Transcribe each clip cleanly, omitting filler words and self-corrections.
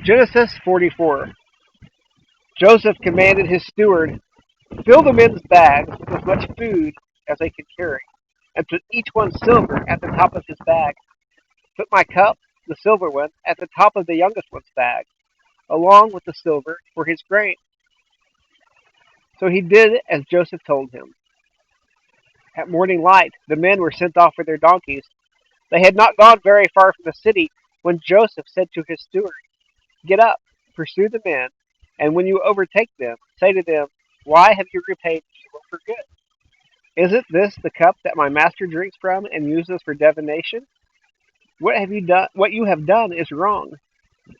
Genesis 44. Joseph commanded his steward, "Fill the men's bags with as much food as they could carry, and put each one's silver at the top of his bag. Put my cup, the silver one, at the top of the youngest one's bag, along with the silver for his grain." So he did as Joseph told him. At morning light, the men were sent off with their donkeys. They had not gone very far from the city when Joseph said to his steward, "Get up, pursue the men, and when you overtake them, say to them, 'Why have you repaid evil for good? Isn't this the cup that my master drinks from and uses for divination? What have you done? What you have done is wrong.'"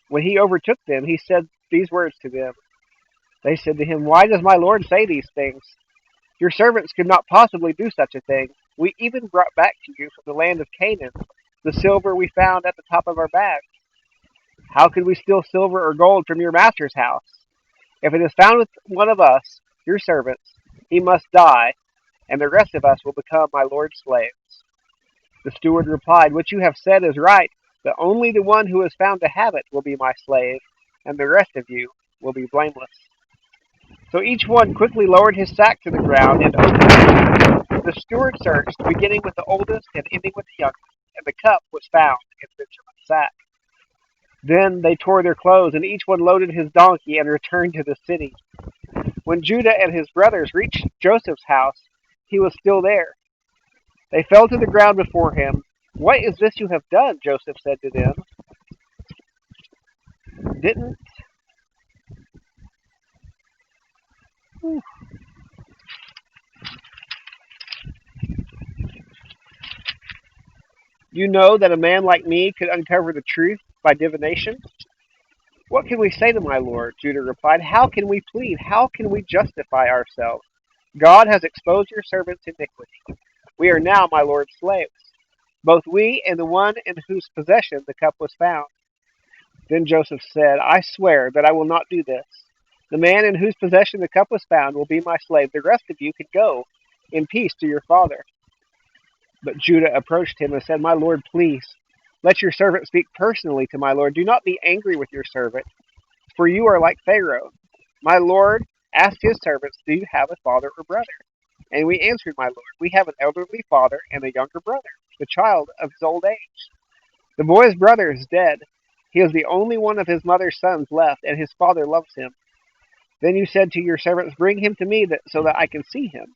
When he overtook them, he said these words to them. They said to him, "Why does my lord say these things? Your servants could not possibly do such a thing. We even brought back to you from the land of Canaan the silver we found at the top of our bags. How could we steal silver or gold from your master's house? If it is found with one of us, your servants, he must die, and the rest of us will become my lord's slaves." The steward replied, "What you have said is right, but only the one who is found to have it will be my slave, and the rest of you will be blameless." So each one quickly lowered his sack to the ground and opened it. The steward searched, beginning with the oldest and ending with the youngest, and the cup was found in Benjamin's sack. Then they tore their clothes, and each one loaded his donkey and returned to the city. When Judah and his brothers reached Joseph's house, he was still there. They fell to the ground before him. "What is this you have done?" Joseph said to them. Didn't you know that a man like me could uncover the truth by divination? "What can we say to my lord?" Judah replied. "How can we plead? How can we justify ourselves? God has exposed your servant's iniquity. We are now my lord's slaves, both we and the one in whose possession the cup was found." Then Joseph said, "I swear that I will not do this. The man in whose possession the cup was found will be my slave. The rest of you can go in peace to your father." But Judah approached him and said, "My lord, please, let your servant speak personally to my lord. Do not be angry with your servant, for you are like Pharaoh." My lord asked his servants, "Do you have a father or brother?" And we answered, "My lord, we have an elderly father and a younger brother, the child of his old age. The boy's brother is dead. He is the only one of his mother's sons left, and his father loves him. Then you said to your servants, 'Bring him to me so that I can see him.'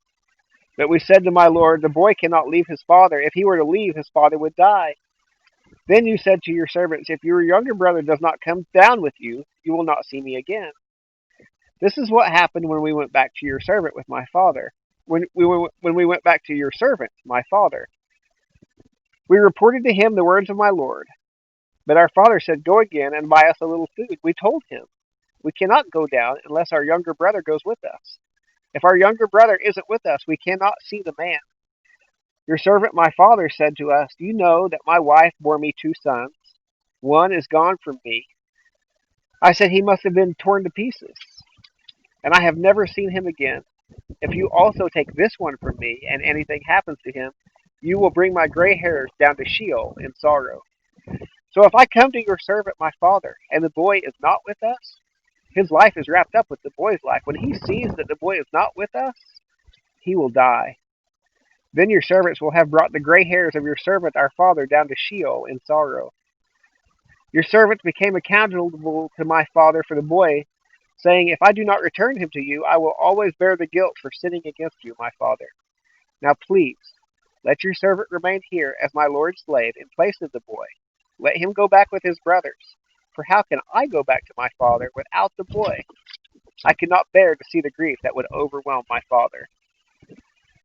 But we said to my lord, 'The boy cannot leave his father. If he were to leave, his father would die.' Then you said to your servants, 'If your younger brother does not come down with you, you will not see me again.' This is what happened when we went back to your servant with my father. When we went back to your servant, my father, we reported to him the words of my lord. But our father said, 'Go again and buy us a little food.' We told him, 'We cannot go down unless our younger brother goes with us. If our younger brother isn't with us, we cannot see the man.' Your servant my father said to us, 'Do you know that my wife bore me 2 sons? One is gone from me.' I said, 'He must have been torn to pieces, and I have never seen him again. If you also take this one from me, and anything happens to him, you will bring my gray hairs down to Sheol in sorrow.' So if I come to your servant my father, and the boy is not with us, his life is wrapped up with the boy's life. When he sees that the boy is not with us, he will die. Then your servants will have brought the gray hairs of your servant our father down to Sheol in sorrow. Your servants became accountable to my father for the boy, saying, 'If I do not return him to you, I will always bear the guilt for sinning against you, my father. Now please, let your servant remain here as my lord's slave in place of the boy. Let him go back with his brothers. For how can I go back to my father without the boy? I cannot bear to see the grief that would overwhelm my father.'"